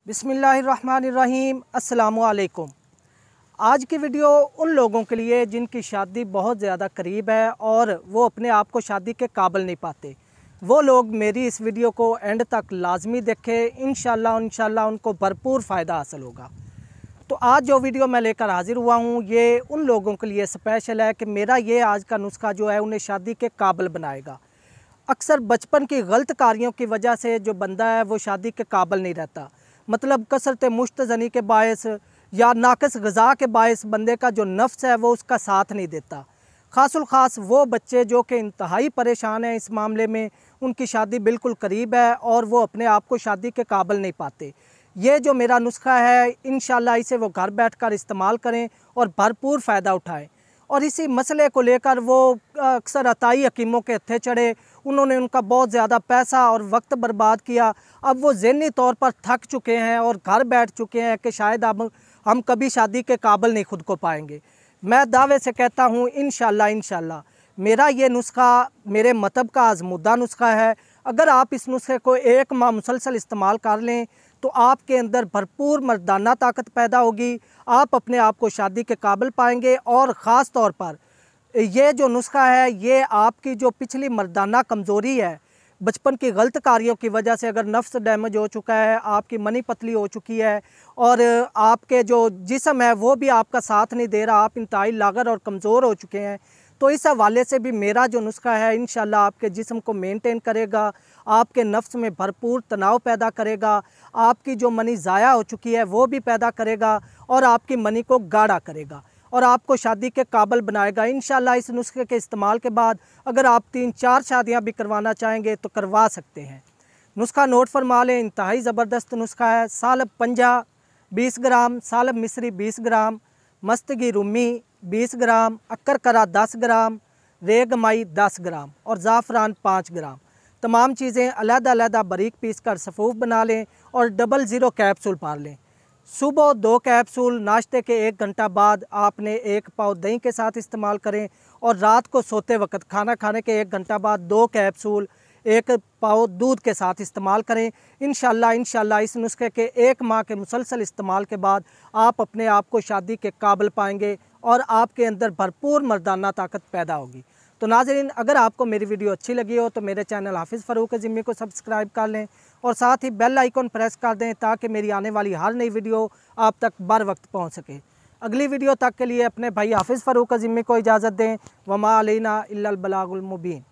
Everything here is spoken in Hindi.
बिस्मिल्लाहिर्रहमानिर्रहीम अस्सलामुअलैकुम। आज की वीडियो उन लोगों के लिए जिनकी शादी बहुत ज़्यादा करीब है और वो अपने आप को शादी के काबिल नहीं पाते। वो लोग मेरी इस वीडियो को एंड तक लाजमी देखें। इंशाल्लाह उनको भरपूर फ़ायदा हासिल होगा। तो आज जो वीडियो मैं लेकर हाज़िर हुआ हूँ ये उन लोगों के लिए स्पेशल है कि मेरा ये आज का नुस्खा जो है उन्हें शादी के काबिल बनाएगा। अक्सर बचपन की गलत कार्यों की वजह से जो बंदा है वो शादी के काबिल नहीं रहता। मतलब कसरत मुश्तज़नी के बायस या नाक़िस ग़िज़ा के बायस बंदे का जो नफ्स है वो उसका साथ नहीं देता। ख़ासुल ख़ास वो बच्चे जो कि इंतहाई परेशान हैं इस मामले में, उनकी शादी बिल्कुल करीब है और वो अपने आप को शादी के काबिल नहीं पाते। ये जो मेरा नुस्खा है इंशाल्लाह इसे वो घर बैठकर इस्तेमाल करें और भरपूर फ़ायदा उठाएं। और इसी मसले को लेकर वो अक्सर अताई हकीमों के हत्थे चढ़े, उन्होंने उनका बहुत ज़्यादा पैसा और वक्त बर्बाद किया। अब वो ज़हनी तौर पर थक चुके हैं और घर बैठ चुके हैं कि शायद अब हम कभी शादी के काबिल नहीं खुद को पाएंगे। मैं दावे से कहता हूँ इंशाल्लाह मेरा ये नुस्खा मेरे मतब का आज़मुद्दा नुस्खा है। अगर आप इस नुस्खे को 1 माह मुसलसल इस्तेमाल कर लें तो आपके अंदर भरपूर मर्दाना ताकत पैदा होगी। आप अपने आप को शादी के काबिल पाएंगे और ख़ास तौर पर ये जो नुस्खा है ये आपकी जो पिछली मर्दाना कमज़ोरी है, बचपन की गलत कार्यों की वजह से अगर नफ्स डैमेज हो चुका है, आपकी मनी पतली हो चुकी है और आपके जो जिस्म है वो भी आपका साथ नहीं दे रहा, आप इंतहाई लागर और कमज़ोर हो चुके हैं, तो इस हवाले से भी मेरा जो नुस्खा है इंशाल्लाह आपके जिस्म को मेंटेन करेगा, आपके नफ्स में भरपूर तनाव पैदा करेगा, आपकी जो मनी ज़ाया हो चुकी है वो भी पैदा करेगा और आपकी मनी को गाढ़ा करेगा और आपको शादी के काबिल बनाएगा। इंशाल्लाह इस नुस्खे के इस्तेमाल के बाद अगर आप 3-4 शादियाँ भी करवाना चाहेंगे तो करवा सकते हैं। नुस्खा नोट फरमा लें, इंतहाई ज़बरदस्त नुस्खा है। सालब पंजा 20 ग्राम, सालब मिस्री 20 ग्राम, मस्तगी रूमी 20 ग्राम, अक्कर 10 ग्राम, रेगमाई 10 ग्राम और ज़ाफ़रान 5 ग्राम। तमाम चीज़ें अलग-अलग बारीक पीस कर सफ़ूफ बना लें और 00 कैप्सूल पार लें। सुबह 2 कैप्सूल, नाश्ते के 1 घंटा बाद आपने 1 पाव दही के साथ इस्तेमाल करें और रात को सोते वक्त खाना खाने के 1 घंटा बाद 2 कैप्सूल 1 पाव दूध के साथ इस्तेमाल करें। इंशाल्लाह इस नुस्खे के 1 माह के मुसलसल इस्तेमाल के बाद आप अपने आप को शादी के काबिल पाएंगे और आपके अंदर भरपूर मर्दाना ताकत पैदा होगी। तो नाज़रीन, अगर आपको मेरी वीडियो अच्छी लगी हो तो मेरे चैनल हाफिज़ फ़ारूक ज़िम्मी को सब्सक्राइब कर लें और साथ ही बेल आइकन प्रेस कर दें ताकि मेरी आने वाली हर नई वीडियो आप तक बर वक्त पहुँच सके। अगली वीडियो तक के लिए अपने भाई हाफिज़ फ़ारूक ज़िम्मी को इजाज़त दें। वमा अलैना इल्लल बलागुल मुबीन।